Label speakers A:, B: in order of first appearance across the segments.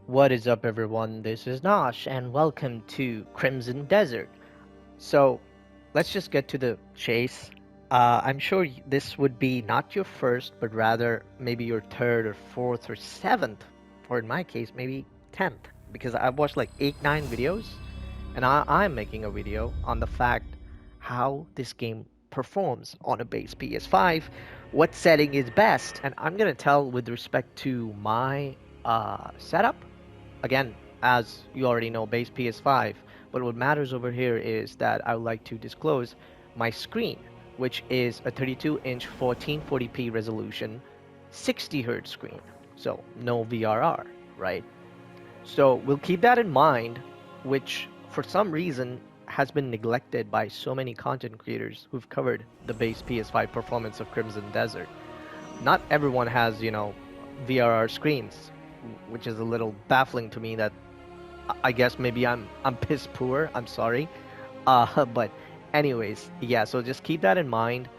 A: What is up, everyone? This is Nosh, and welcome to Crimson Desert. So, let's just get to the chase. I'm sure this would be not your first, but rather maybe your third or fourth or seventh, or in my case, maybe 10th, because I've watched like 8, 9 videos, and I'm making a video on the fact how this game performs on a base PS5, what setting is best, and I'm gonna tell with respect to my setup. Again, as you already know, base PS5. But what matters over here is that I would like to disclose my screen, which is a 32-inch 1440p resolution, 60 hertz screen. So no VRR, right? So we'll keep that in mind, which for some reason has been neglected by so many content creators who've covered the base PS5 performance of Crimson Desert. Not everyone has, VRR screens, which is a little baffling to me that I guess maybe I'm piss poor. I'm sorry. But anyways, yeah. So just keep that in mind.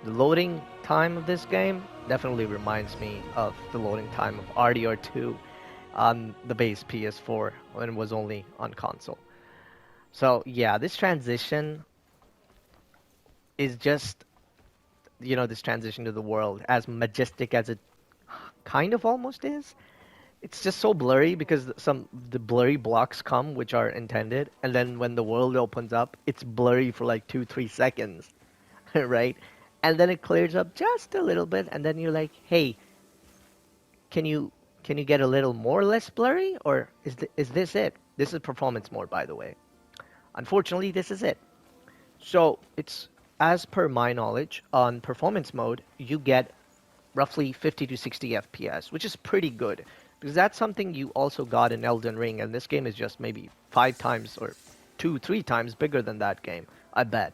A: The loading time of this game definitely reminds me of the loading time of RDR2 on the base PS4 when it was only on console. So yeah, this transition is just this transition to the world, as majestic as it kind of almost is. It's just so blurry because the blurry blocks come which are intended, and then when the world opens up, it's blurry for like 2 3 seconds, right? And then it clears up just a little bit, and then you're like, hey, can you can you get a little more less blurry, or is this it? This is performance mode, by the way. Unfortunately, this is it. So it's, as per my knowledge, on performance mode, you get roughly 50 to 60 FPS, which is pretty good because that's something you also got in Elden Ring, and this game is just maybe 5 times or 2, 3 times bigger than that game, I bet.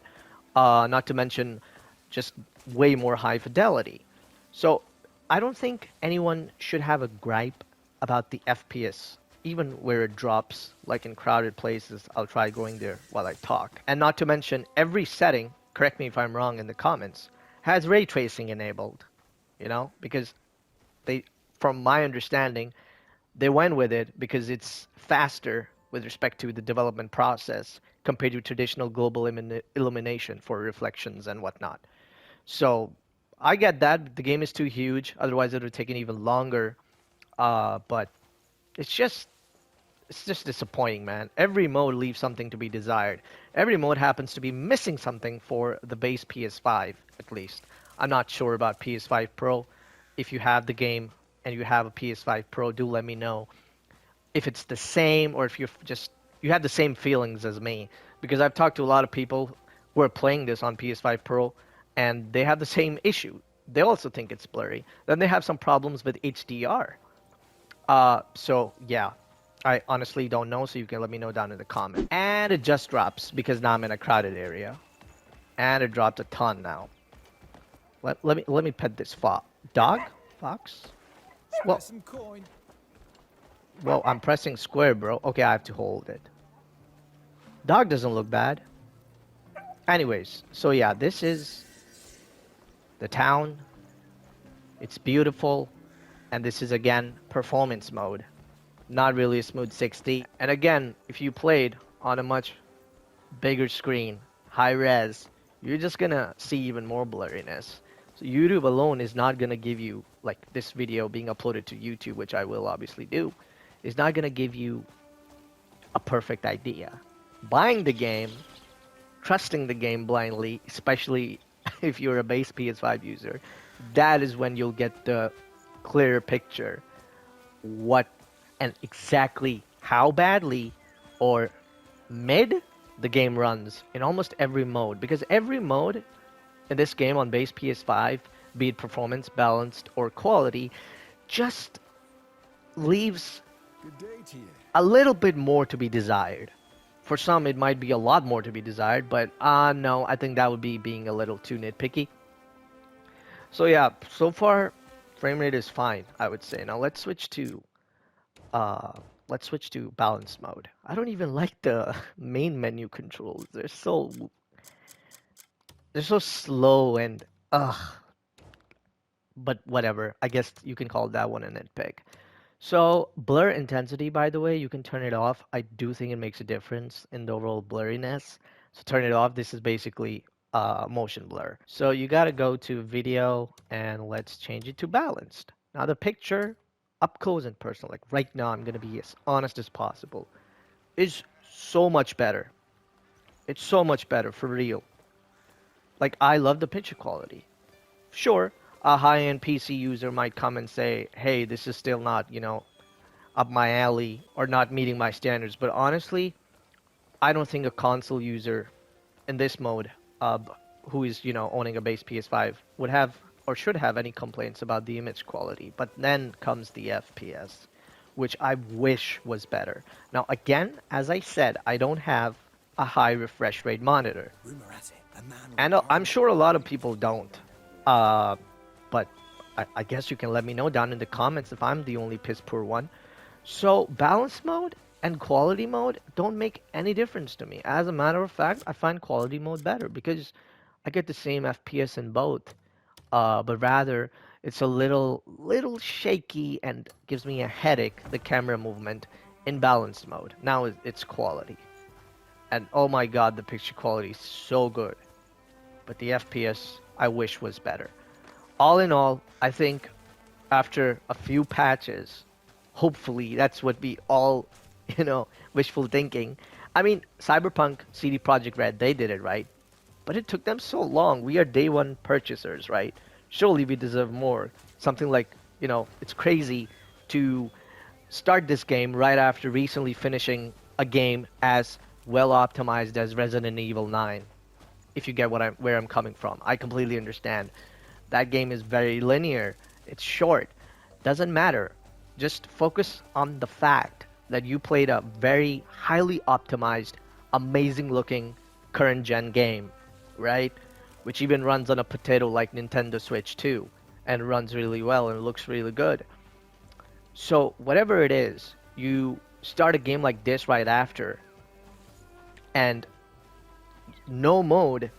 A: Not to mention just way more high fidelity. So I don't think anyone should have a gripe about the FPS, even where it drops, like in crowded places. I'll try going there while I talk. And not to mention, every setting, correct me if I'm wrong in the comments, has ray tracing enabled, because they, from my understanding, they went with it because it's faster with respect to the development process compared to traditional global illumination for reflections and whatnot. So I get that the game is too huge, otherwise it would have taken even longer. But it's just it's just disappointing, man. Every mode leaves something to be desired. Every mode happens to be missing something for the base PS5, at least. I'm not sure about PS5 Pro. If you have the game and you have a PS5 Pro, do let me know if it's the same or if you have the same feelings as me. Because I've talked to a lot of people who are playing this on PS5 Pro and they have the same issue. They also think it's blurry. Then they have some problems with HDR. So yeah, I honestly don't know, so you can let me know down in the comments. And it just drops because now I'm in a crowded area, and it dropped a ton now. Let me pet this dog, fox. Well,
B: Some coin.
A: well, I'm pressing square, bro. Okay, I have to hold it. Dog doesn't look bad. Anyways, so yeah, this is the town. It's beautiful, and this is again performance mode. Not really a smooth 60. And again, if you played on a much bigger screen, high res, you're just gonna see even more blurriness. So YouTube alone is not gonna give you, like this video being uploaded to YouTube, which I will obviously do, is not gonna give you a perfect idea. Buying the game, trusting the game blindly, especially if you're a base PS5 user, that is when you'll get the clear picture what and exactly how badly or mid the game runs in almost every mode, because every mode in this game on base PS5, be it performance, balanced, or quality, just leaves
B: Good day to you.
A: a little bit more to be desired. For some, it might be a lot more to be desired, but no, I think that would be being a little too nitpicky. So yeah, so far, frame rate is fine, I would say. Now uh, let's switch to balance mode. I don't even like the main menu controls. They're so slow and ugh. But whatever. I guess you can call that one a nitpick. So blur intensity, by the way, you can turn it off. I do think it makes a difference in the overall blurriness. So turn it off. This is basically motion blur. So you got to go to video and let's change it to balanced. Now the picture, up close and personal, like right now, I'm gonna be as honest as possible, is so much better. It's so much better for real. Like I love the picture quality. Sure, a high-end PC user might come and say, "Hey, this is still not, up my alley or not meeting my standards." But honestly, I don't think a console user in this mode, uh, who is owning a base PS5, would have or should have any complaints about the image quality. But then comes the FPS, which I wish was better. Now, again, as I said, I don't have a high refresh rate monitor, and I'm sure a lot of people don't. Uh, but I guess you can let me know down in the comments if I'm the only piss poor one. So balance mode and quality mode don't make any difference to me. As a matter of fact, I find quality mode better because I get the same FPS in both. But rather it's a little shaky and gives me a headache, the camera movement in balance mode. Now it's quality. And oh my god, the picture quality is so good. But the FPS I wish was better. All in all, I think after a few patches, hopefully that's what we all, wishful thinking. I mean, Cyberpunk, CD Projekt Red, they did it right, but it took them so long. We are day one purchasers, right? Surely we deserve more. Something like, it's crazy to start this game right after recently finishing a game as well optimized as Resident Evil 9. If you get where I'm coming from, I completely understand. That game is very linear. It's short. Doesn't matter. Just focus on the fact that you played a very highly optimized, amazing looking current gen game, right? Which even runs on a potato like Nintendo Switch 2 and runs really well and looks really good. So, whatever it is, you start a game like this right after, and no mode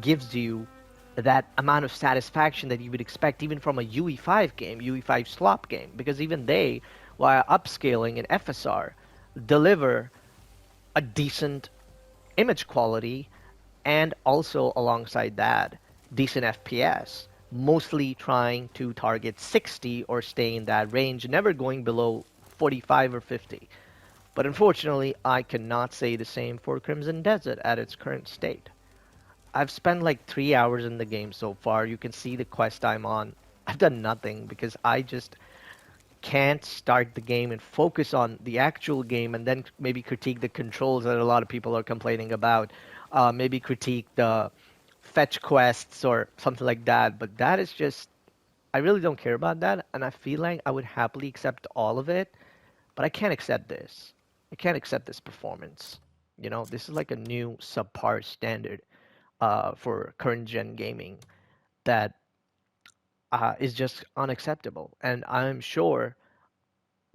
A: gives you that amount of satisfaction that you would expect even from a UE5 game, UE5 slop game, because even they, while upscaling in FSR, deliver a decent image quality and also alongside that, decent FPS, mostly trying to target 60 or stay in that range, never going below 45 or 50. But unfortunately, I cannot say the same for Crimson Desert at its current state. I've spent like 3 hours in the game so far. You can see the quest I'm on. I've done nothing because I just can't start the game and focus on the actual game and then maybe critique the controls that a lot of people are complaining about. Maybe critique the fetch quests or something like that. But that is just, I really don't care about that. And I feel like I would happily accept all of it. But I can't accept this. I can't accept this performance. This is like a new subpar standard for current gen gaming that is just unacceptable. And I'm sure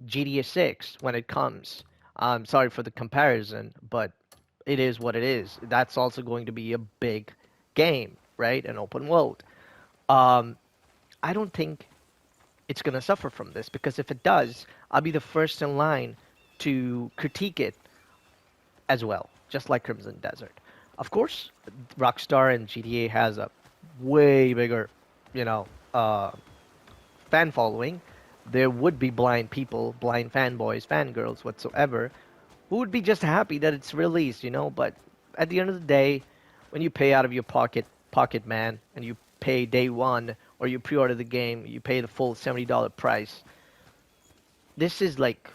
A: GTA 6, when it comes, I'm sorry for the comparison, but it is what it is. That's also going to be a big game, right? An open world. Um, I don't think it's going to suffer from this because if it does, I'll be the first in line to critique it as well, just like Crimson Desert. Of course, Rockstar and GTA has a way bigger, you know, uh, fan following. There would be blind people, blind fanboys, fangirls, whatsoever, who would be just happy that it's released, But at the end of the day, when you pay out of your pocket man, and you pay day one, or you pre-order the game, you pay the full $70 price. This is like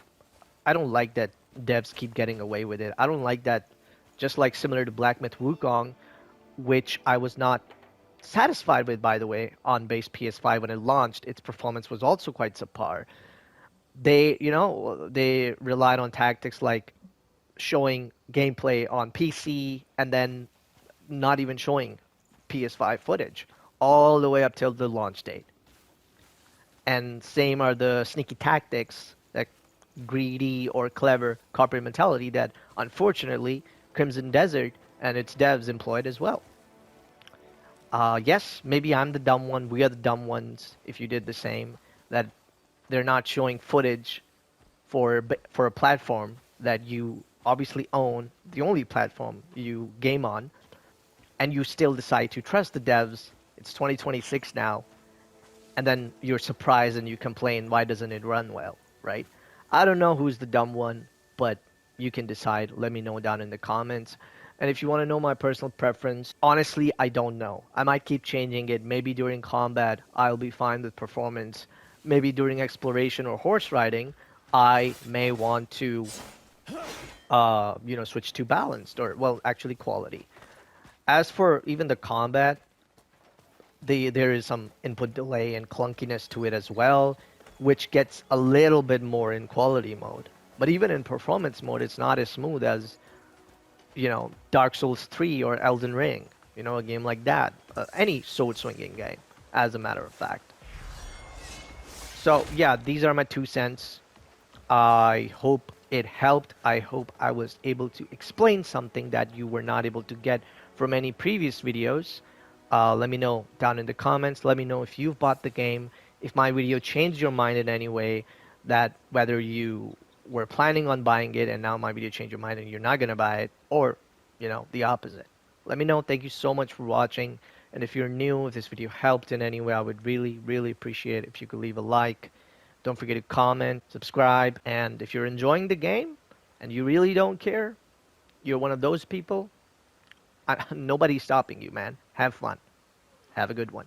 A: I don't like that devs keep getting away with it. I don't like that, just like similar to Black Myth Wukong, which I was not satisfied with, by the way, on base PS5 when it launched. Its performance was also quite subpar. They relied on tactics like showing gameplay on PC and then not even showing PS5 footage all the way up till the launch date. And same are the sneaky tactics, that greedy or clever corporate mentality that unfortunately Crimson Desert and its devs employed as well. Yes, maybe I'm the dumb one. We are the dumb ones if you did the same. That they're not showing footage for a platform that you obviously own, the only platform you game on, and you still decide to trust the devs. It's 2026 now, and then you're surprised and you complain, why doesn't it run well, right? I don't know who's the dumb one, but you can decide. Let me know down in the comments. And if you want to know my personal preference, honestly, I don't know. I might keep changing it. Maybe during combat, I'll be fine with performance. Maybe during exploration or horse riding, I may want to, switch to balanced or, well, actually quality. As for even the combat, there is some input delay and clunkiness to it as well, which gets a little bit more in quality mode. But even in performance mode, it's not as smooth as Dark Souls 3 or Elden Ring. A game like that, any sword swinging game, as a matter of fact. So yeah, these are my 2 cents. I hope it helped. I hope I was able to explain something that you were not able to get from any previous videos. Let me know down in the comments. Let me know if you've bought the game, if my video changed your mind in any way, that whether you were planning on buying it and now my video changed your mind and you're not going to buy it, or, the opposite. Let me know. Thank you so much for watching. And if you're new, if this video helped in any way, I would really, really appreciate it if you could leave a like. Don't forget to comment, subscribe, and if you're enjoying the game and you really don't care, you're one of those people, nobody's stopping you, man. Have fun. Have a good one.